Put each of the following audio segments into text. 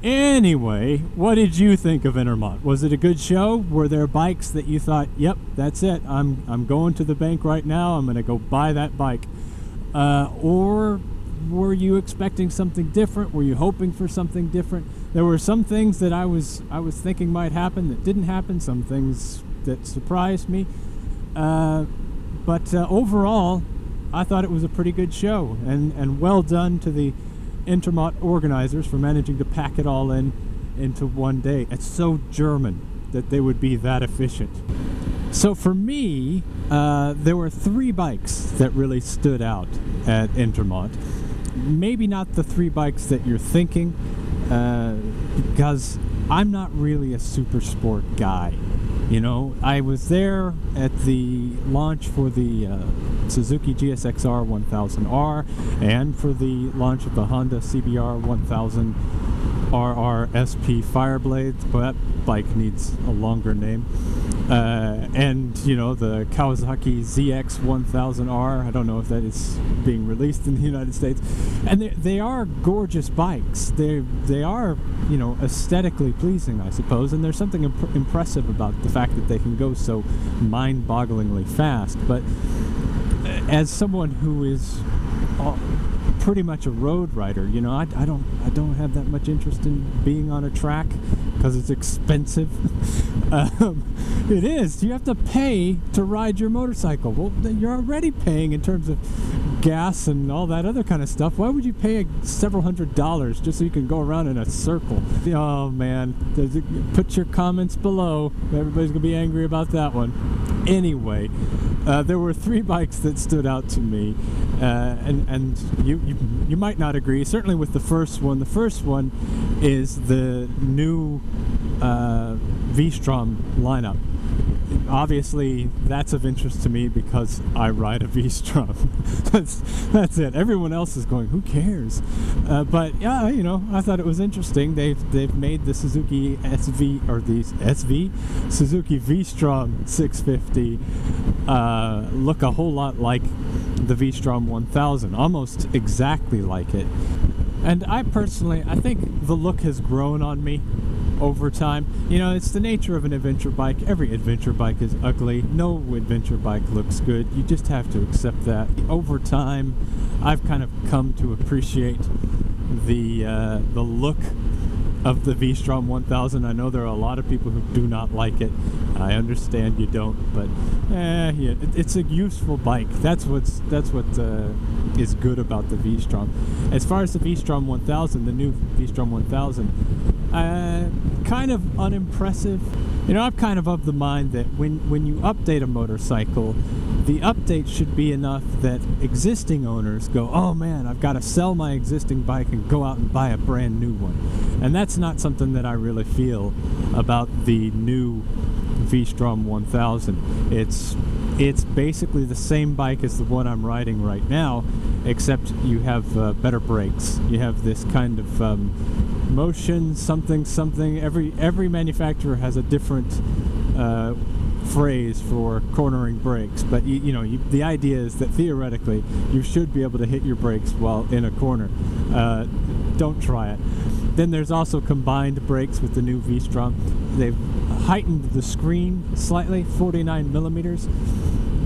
Anyway, what did you think of Intermot? Was it a good show? Were there bikes that you thought, yep, that's it, I'm going to the bank right now, I'm going to go buy that bike? Or were you expecting something different? Were you hoping for something different? There were some things that I was thinking might happen that didn't happen, some things that surprised me. But overall, I thought it was a pretty good show, and well done to the Intermot organizers for managing to pack it all into one day. It's so German that they would be that efficient. So for me, there were 3 bikes that really stood out at Intermot. Maybe not the 3 bikes that you're thinking, because I'm not really a super sport guy. You know, I was there at the launch for the Suzuki GSX-R 1000R and for the launch of the Honda CBR 1000 RR SP Fireblade. Well, that bike needs a longer name. And, you know, the Kawasaki ZX 1000R. I don't know if that is being released in the United States. And they are gorgeous bikes. They are, you know, aesthetically pleasing, I suppose. And there's something impressive about the fact that they can go so mind-bogglingly fast. But as someone who is pretty much a road rider, you know, I don't have that much interest in being on a track because it's expensive. It is. You have to pay to ride your motorcycle. Well, you're already paying in terms of gas and all that other kind of stuff. Why would you pay several $100s just so you can go around in a circle? Oh man, put your comments below. Everybody's gonna be angry about that one. Anyway, there were 3 bikes that stood out to me, and you might not agree. Certainly with the first one. The first one is the new V-Strom lineup. Obviously, that's of interest to me because I ride a V-Strom. that's it. Everyone else is going, who cares? But yeah, you know, I thought it was interesting. They've made the Suzuki Suzuki V-Strom 650 look a whole lot like the V-Strom 1000, almost exactly like it. And I think the look has grown on me over time. You know, it's the nature of an adventure bike. Every adventure bike is ugly. No adventure bike looks good. You just have to accept that. Over time, I've kind of come to appreciate the look of the V-Strom 1000. I know there are a lot of people who do not like it. I understand you don't, but yeah, it's a useful bike. That's what is good about the V-Strom. As far as the V-Strom 1000, the new V-Strom 1000, kind of unimpressive. You know, I'm kind of the mind that when you update a motorcycle, the update should be enough that existing owners go, oh man, I've got to sell my existing bike and go out and buy a brand new one. And that's not something that I really feel about the new V-Strom 1000. It's basically the same bike as the one I'm riding right now, except you have better brakes. You have this kind of motion something. Every manufacturer has a different phrase for cornering brakes, but the idea is that theoretically you should be able to hit your brakes while in a corner. Don't try it. Then there's also combined brakes with the new V-Strom. They've heightened the screen slightly, 49 millimeters,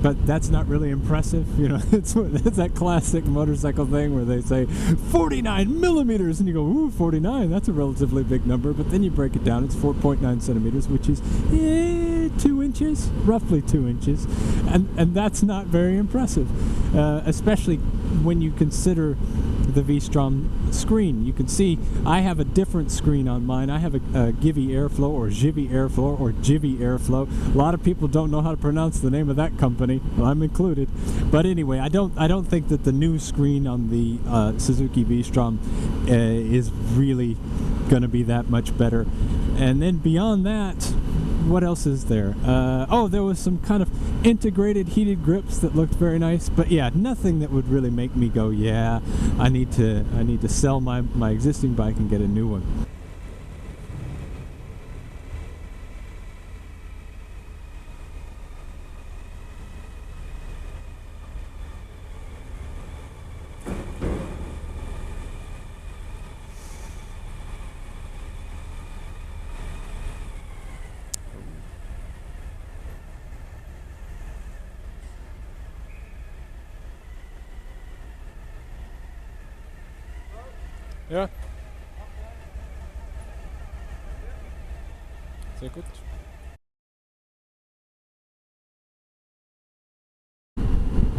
but that's not really impressive. You know, it's that classic motorcycle thing where they say 49 millimeters, and you go, ooh, 49, that's a relatively big number, but then you break it down, it's 4.9 centimeters, which is 2 inches, roughly 2 inches, and that's not very impressive, especially when you consider the V-Strom screen. You can see I have a different screen on mine. I have a Givy Airflow or Jivy Airflow or Jivy Airflow. A lot of people don't know how to pronounce the name of that company. Well, I'm included. But anyway, I don't think that the new screen on the Suzuki V-Strom is really going to be that much better. And then beyond that, what else is there? There was some kind of integrated heated grips that looked very nice, but yeah, nothing that would really make me go, yeah, I need to sell my existing bike and get a new one. Ja. Sehr gut.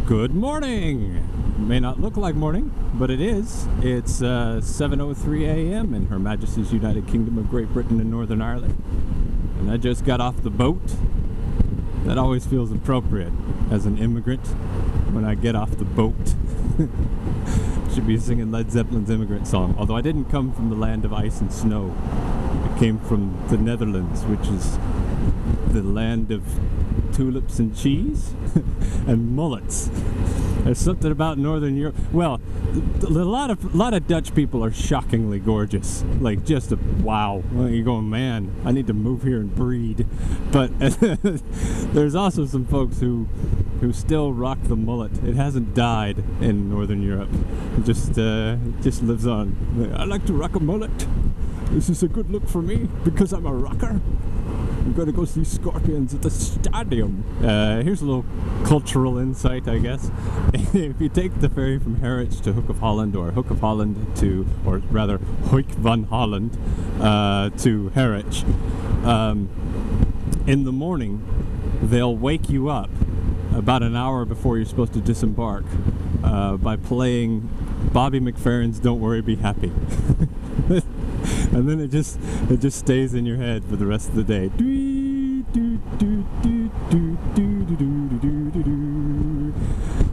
Good morning! May not look like morning, but it is. It's 7:03 a.m. in Her Majesty's United Kingdom of Great Britain and Northern Ireland. And I just got off the boat. That always feels appropriate as an immigrant when I get off the boat. Should be singing Led Zeppelin's Immigrant Song. Although I didn't come from the land of ice and snow. I came from the Netherlands, which is the land of tulips and cheese and mullets. There's something about Northern Europe. Well, a lot of Dutch people are shockingly gorgeous. Like just wow. You're going, man, I need to move here and breed. But there's also some folks who still rock the mullet. It hasn't died in Northern Europe. It just lives on. I like to rock a mullet. This is a good look for me because I'm a rocker. I'm going to go see Scorpions at the stadium. Here's a little cultural insight, I guess. If you take the ferry from Harwich to Hook of Holland, or Hook of Holland to, or rather, Hoek van Holland to Harwich, in the morning, they'll wake you up about an hour before you're supposed to disembark by playing Bobby McFerrin's "Don't Worry, Be Happy." And then it just stays in your head for the rest of the day.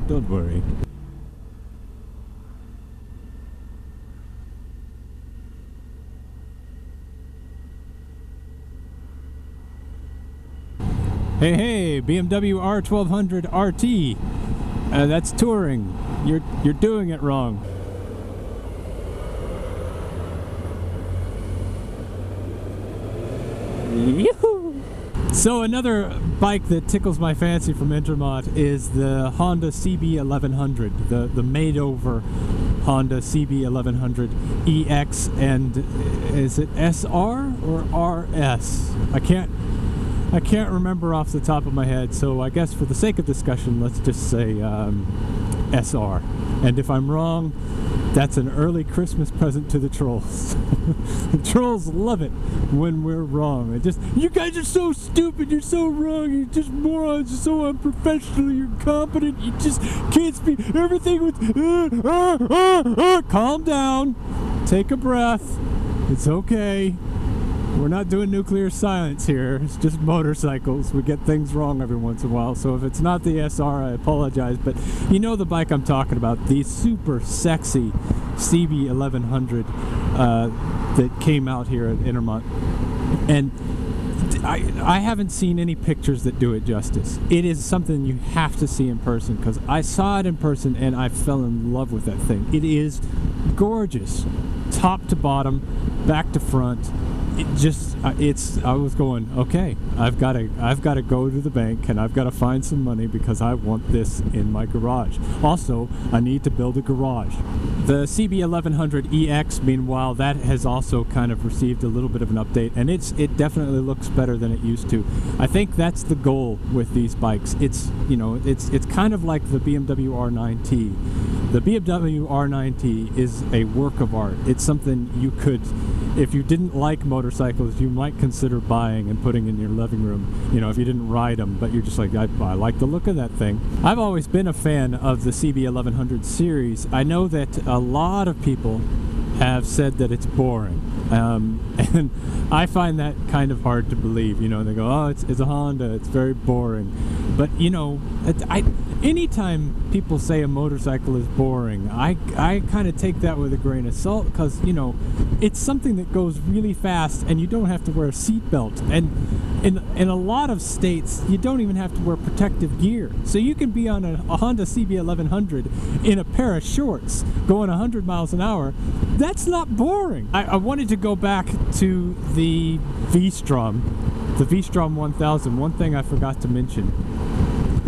Don't worry. Hey, BMW R1200 RT. That's touring. You're doing it wrong. Yoo-hoo! So another bike that tickles my fancy from Intermot is the Honda CB1100, the made-over Honda CB1100 EX, and is it SR or RS? I can't remember off the top of my head, so I guess for the sake of discussion, let's just say SR. And if I'm wrong, that's an early Christmas present to the trolls. The trolls love it when we're wrong. You guys are so stupid, you're so wrong, you're just morons, you're so unprofessional, you're incompetent, you just can't speak everything with... Calm down, take a breath, it's okay. We're not doing nuclear science here, it's just motorcycles. We get things wrong every once in a while, so if it's not the SR, I apologize, but you know the bike I'm talking about, the super sexy CB1100 that came out here at Intermont. And I haven't seen any pictures that do it justice. It is something you have to see in person, because I saw it in person and I fell in love with that thing. It is gorgeous, top to bottom, back to front. I was going, okay, I've got to go to the bank and I've got to find some money because I want this in my garage. Also, I need to build a garage. The CB1100 EX, meanwhile, that has also kind of received a little bit of an update, and it definitely looks better than it used to. I think that's the goal with these bikes. It's kind of like the BMW R9T. The BMW R9T is a work of art. It's something you could, if you didn't like motorcycles, you might consider buying and putting in your living room, if you didn't ride them, but you're just like, I like the look of that thing. I've always been a fan of the CB1100 series. I know that a lot of people have said that it's boring, and I find that kind of hard to believe. They go, oh, it's a Honda, it's very boring. But anytime people say a motorcycle is boring, I kind of take that with a grain of salt, because it's something that goes really fast and you don't have to wear a seatbelt, and in a lot of states you don't even have to wear protective gear, so you can be on a Honda CB1100 in a pair of shorts going 100 miles an hour. That's not boring. I wanted to go back to the V-Strom, the V-Strom 1000. One thing I forgot to mention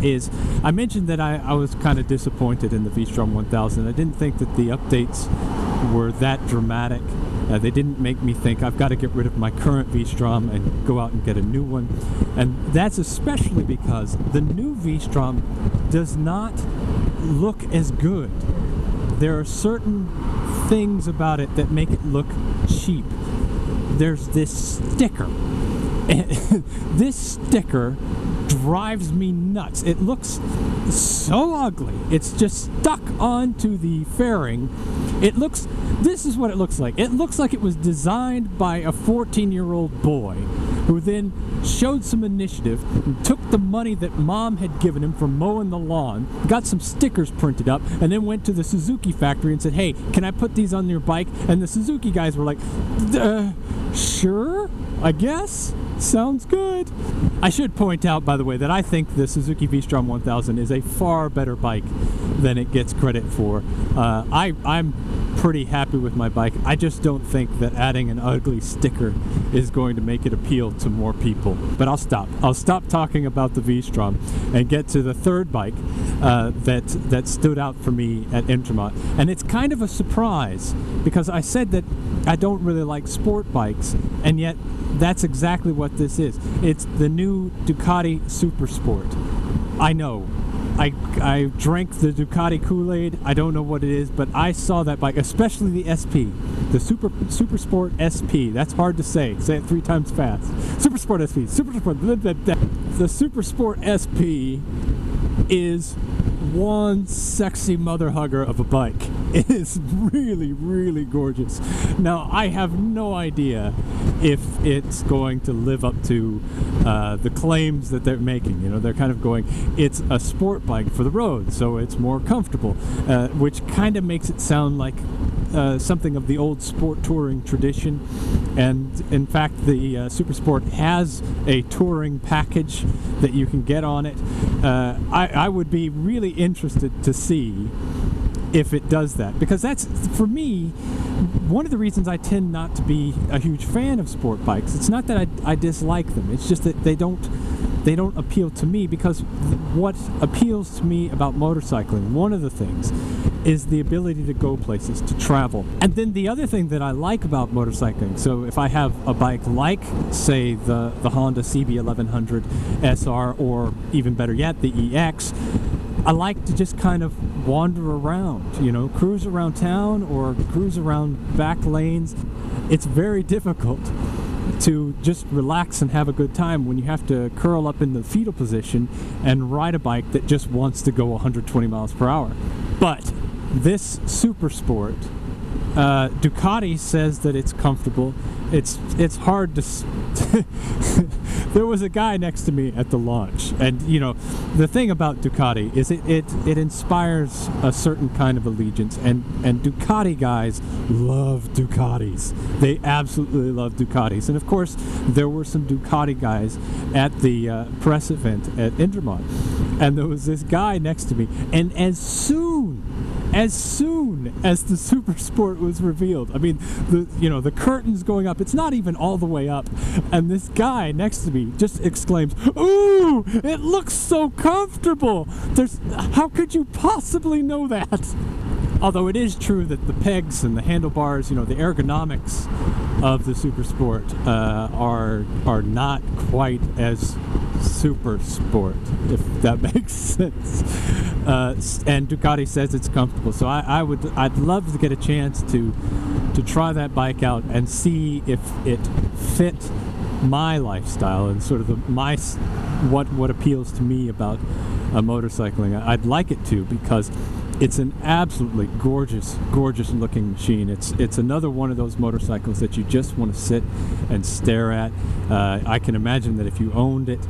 is I mentioned that I was kind of disappointed in the V-Strom 1000. I didn't think that the updates were that dramatic. They didn't make me think I've got to get rid of my current V-Strom and go out and get a new one. And that's especially because the new V-Strom does not look as good. There are certain things about it that make it look cheap. There's this sticker. This sticker drives me nuts. It looks so ugly. It's just stuck onto the fairing. This is what it looks like. It looks like it was designed by a 14-year-old boy who then showed some initiative and took the money that mom had given him for mowing the lawn, got some stickers printed up, and then went to the Suzuki factory and said, hey, can I put these on your bike? And the Suzuki guys were like, sure, I guess. Sounds good. I should point out, by the way, that I think the Suzuki V-Strom 1000 is a far better bike than it gets credit for. I'm pretty happy with my bike. I just don't think that adding an ugly sticker is going to make it appeal to more people. But I'll stop. I'll stop talking about the V-Strom and get to the third bike that stood out for me at Intermot. And it's kind of a surprise because I said that I don't really like sport bikes, and yet that's exactly what this is. It's the new Ducati SuperSport. I know. I drank the Ducati Kool-Aid. I don't know what it is, but I saw that bike, especially the SP, the SuperSport SP. That's hard to say. Say it 3 times fast. SuperSport SP. The SuperSport SP is one sexy mother hugger of a bike. It is really, really gorgeous. Now, I have no idea if it's going to live up to the claims that they're making. You know, they're kind of going, it's a sport bike for the road, so it's more comfortable, which kind of makes it sound like something of the old sport touring tradition. And in fact, the SuperSport has a touring package that you can get on it. I would be really interested to see if it does that, because that's, for me, one of the reasons I tend not to be a huge fan of sport bikes. It's not that I dislike them, it's just that they don't appeal to me, because what appeals to me about motorcycling, one of the things, is the ability to go places, to travel. And then the other thing that I like about motorcycling, so if I have a bike like, say, the Honda CB1100 SR, or even better yet, the EX, I like to just kind of wander around, you know, cruise around town or cruise around back lanes. It's very difficult to just relax and have a good time when you have to curl up in the fetal position and ride a bike that just wants to go 120 miles per hour. But this SuperSport, Ducati says that it's comfortable. It's hard to there was a guy next to me at the launch, and you know, the thing about Ducati is it inspires a certain kind of allegiance, and Ducati guys love Ducatis. They absolutely love Ducatis. And of course, there were some Ducati guys at the press event at Intermot, and there was this guy next to me, and as soon as the SuperSport was revealed, I mean, the curtain's going up, it's not even all the way up, and this guy next to me just exclaims, "Ooh, it looks so comfortable! How could you possibly know that?" Although it is true that the pegs and the handlebars, you know, the ergonomics of the SuperSport are not quite as SuperSport, if that makes sense. And Ducati says it's comfortable, so I'd love to get a chance to try that bike out and see if it fit my lifestyle and sort of what appeals to me about motorcycling. I'd like it to, because it's an absolutely gorgeous looking machine. It's another one of those motorcycles that you just want to sit and stare at. I can imagine that if you owned it,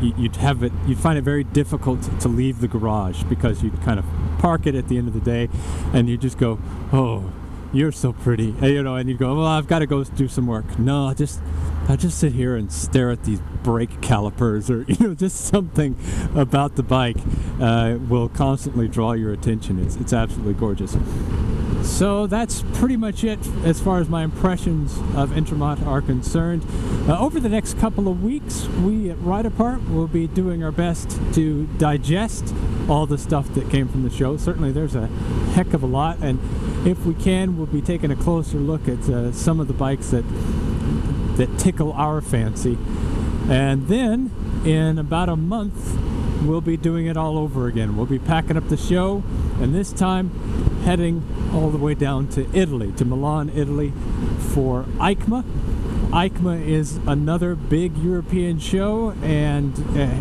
you'd find it very difficult to leave the garage, because you'd kind of park it at the end of the day and you just go, "Oh, you're so pretty," you know, and you'd go, "Well, I've got to go do some work." No, I'll just sit here and stare at these brake calipers, or you know, just something about the bike will constantly draw your attention. It's absolutely gorgeous. So that's pretty much it as far as my impressions of Intermot are concerned. Over the next couple of weeks, we at RideApart will be doing our best to digest all the stuff that came from the show. Certainly there's a heck of a lot, and if we can, we'll be taking a closer look at some of the bikes that tickle our fancy. And then in about a month, we'll be doing it all over again. We'll be packing up the show, and this time heading all the way down to Italy, to Milan, Italy, for EICMA. EICMA is another big European show, and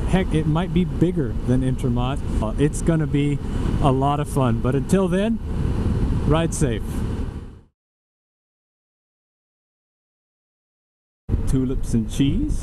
heck, it might be bigger than Intermot. It's going to be a lot of fun, but until then, ride safe. Tulips and cheese.